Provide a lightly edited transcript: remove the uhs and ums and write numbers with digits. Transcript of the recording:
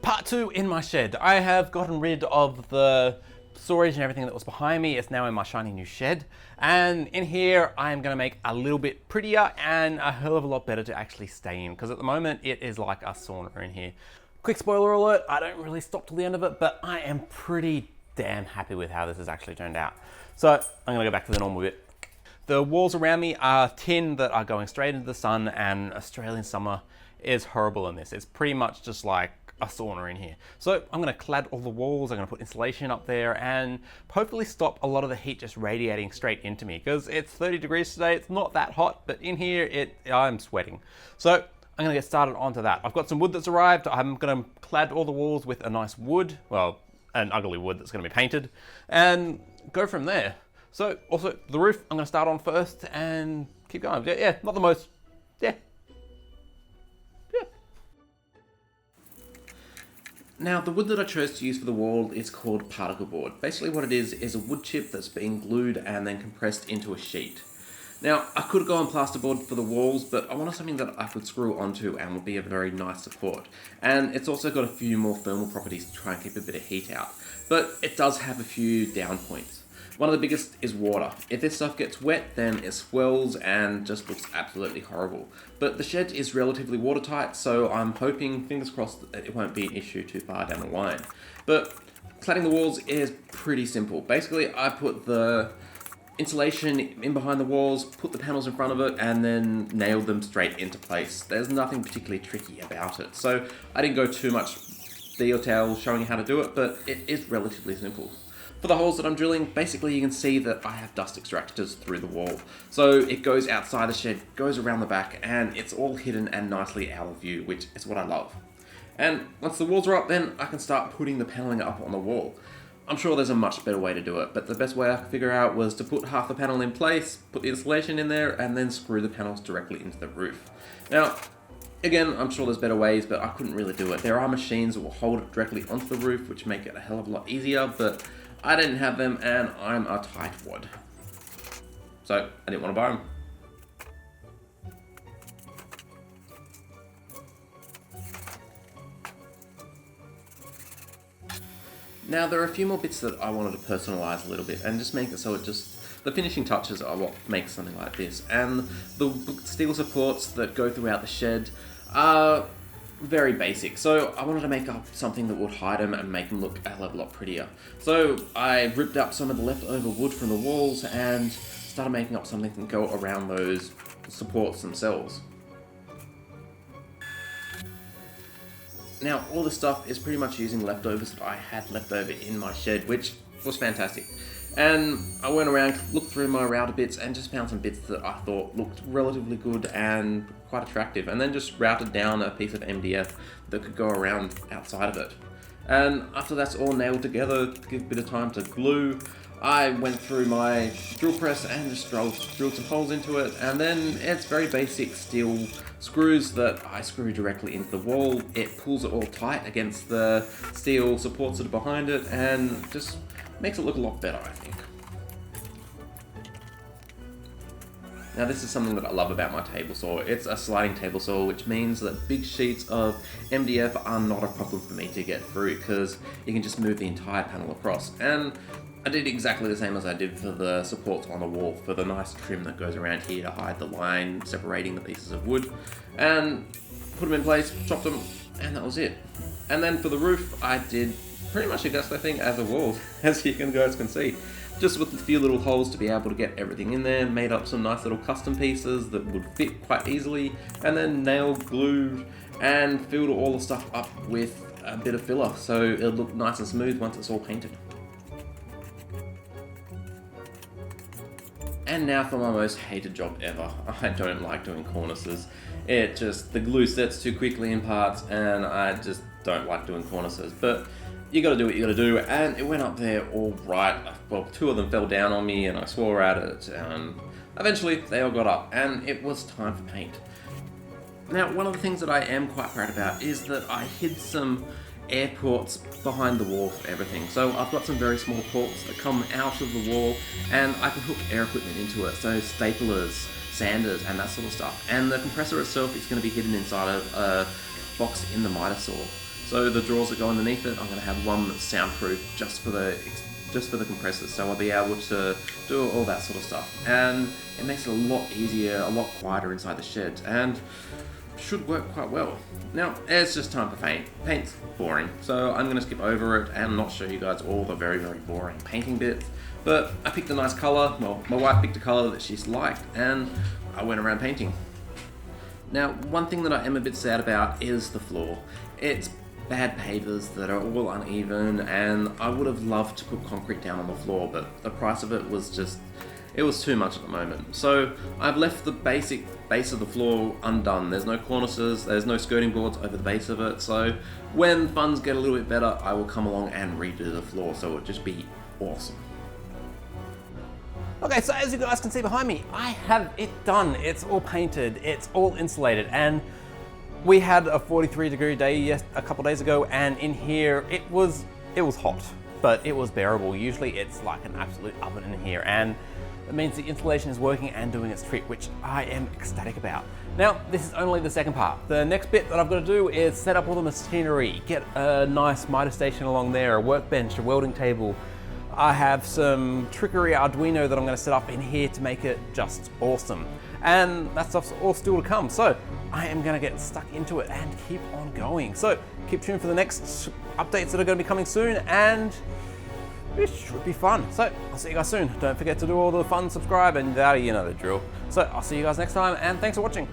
part 2 in my shed. I have gotten rid of the storage and everything that was behind me. It's now in my shiny new shed. And in here, I am gonna make a little bit prettier and a hell of a lot better to actually stay in, because at the moment it is like a sauna in here. Quick spoiler alert, I don't really stop till the end of it, but I am pretty damn happy with how this has actually turned out. So I'm gonna go back to the normal bit. The walls around me are tin that are going straight into the sun, and Australian summer is horrible in this. It's pretty much just like a sauna in here. So I'm gonna clad all the walls, I'm gonna put insulation up there, and hopefully stop a lot of the heat just radiating straight into me, because it's 30 degrees today. It's not that hot, but in here, I'm sweating. So I'm gonna get started onto that. I've got some wood that's arrived. I'm gonna clad all the walls with a nice wood, well, an ugly wood that's gonna be painted, and go from there. So also the roof, I'm gonna start on first and keep going. Yeah, not the most, yeah. Now, the wood that I chose to use for the wall is called particle board. Basically what it is a wood chip that's been glued and then compressed into a sheet. Now, I could go on plasterboard for the walls, but I wanted something that I could screw onto and would be a very nice support. And it's also got a few more thermal properties to try and keep a bit of heat out. But it does have a few down points. One of the biggest is water. If this stuff gets wet, then it swells and just looks absolutely horrible. But the shed is relatively watertight, so I'm hoping, fingers crossed, that it won't be an issue too far down the line. But cladding the walls is pretty simple. Basically, I put the insulation in behind the walls, put the panels in front of it, and then nailed them straight into place. There's nothing particularly tricky about it. So I didn't go too much detail showing you how to do it, but it is relatively simple. For the holes that I'm drilling, basically you can see that I have dust extractors through the wall. So it goes outside the shed, goes around the back, and it's all hidden and nicely out of view, which is what I love. And once the walls are up, then I can start putting the paneling up on the wall. I'm sure there's a much better way to do it, but the best way I could figure out was to put half the panel in place, put the insulation in there, and then screw the panels directly into the roof. Now, again, I'm sure there's better ways, but I couldn't really do it. There are machines that will hold it directly onto the roof, which make it a hell of a lot easier, but I didn't have them, and I'm a tightwad. So I didn't want to buy them. Now there are a few more bits that I wanted to personalize a little bit and just make it so the finishing touches are what makes something like this. And the steel supports that go throughout the shed are very basic, so I wanted to make up something that would hide them and make them look a hell of a lot prettier. So I ripped up some of the leftover wood from the walls and started making up something that can go around those supports themselves. Now, all this stuff is pretty much using leftovers that I had left over in my shed, which was fantastic. And I went around, looked through my router bits, and just found some bits that I thought looked relatively good and quite attractive, and then just routed down a piece of MDF that could go around outside of it. And after that's all nailed together, to give a bit of time to glue, I went through my drill press and just drilled some holes into it, and then it's very basic steel screws that I screw directly into the wall. It pulls it all tight against the steel supports that are behind it, and just makes it look a lot better, I think. Now this is something that I love about my table saw. It's a sliding table saw, which means that big sheets of MDF are not a problem for me to get through, because you can just move the entire panel across. And I did exactly the same as I did for the supports on the wall, for the nice trim that goes around here to hide the line separating the pieces of wood. And put them in place, chopped them, and that was it. And then for the roof, I did pretty much exactly the same thing as the walls, as you guys can see. Just with a few little holes to be able to get everything in there, made up some nice little custom pieces that would fit quite easily, and then nailed, glued, and filled all the stuff up with a bit of filler, so it'll look nice and smooth once it's all painted. And now for my most hated job ever. I don't like doing cornices. The glue sets too quickly in parts, and I just don't like doing cornices. But you gotta do what you gotta do, and it went up there all right. Well, 2 of them fell down on me, and I swore at it, and eventually they all got up, and it was time for paint. Now, one of the things that I am quite proud about is that I hid some air ports behind the wall for everything. So I've got some very small ports that come out of the wall, and I can hook air equipment into it, so staplers, sanders, and that sort of stuff. And the compressor itself is going to be hidden inside of a box in the miter saw. So the drawers that go underneath it, I'm going to have one that's soundproof just for the compressors, so I'll be able to do all that sort of stuff. And it makes it a lot easier, a lot quieter inside the shed, and should work quite well. Now, it's just time for paint. Paint's boring, so I'm going to skip over it and not show you guys all the very, very boring painting bits. But I picked a nice colour, well, my wife picked a colour that she's liked, and I went around painting. Now, one thing that I am a bit sad about is the floor. It's bad pavers that are all uneven, and I would have loved to put concrete down on the floor, but the price of it was just, it was too much at the moment. So I've left the basic base of the floor undone. There's no cornices, there's no skirting boards over the base of it, so when funds get a little bit better, I will come along and redo the floor, so it'll just be awesome. Okay, so as you guys can see behind me, I have it done. It's all painted, it's all insulated, and we had a 43-degree day a couple days ago, and in here it was hot, but it was bearable. Usually it's like an absolute oven in here, and it means the insulation is working and doing its trick, which I am ecstatic about. Now, this is only the second part. The next bit that I've got to do is set up all the machinery, get a nice miter station along there, a workbench, a welding table. I have some Trickery Arduino that I'm going to set up in here to make it just awesome. And that stuff's all still to come. So I am going to get stuck into it and keep on going. So keep tuned for the next updates that are going to be coming soon, and it should be fun. So I'll see you guys soon. Don't forget to do all the fun, subscribe, and you know the drill. So I'll see you guys next time, and thanks for watching.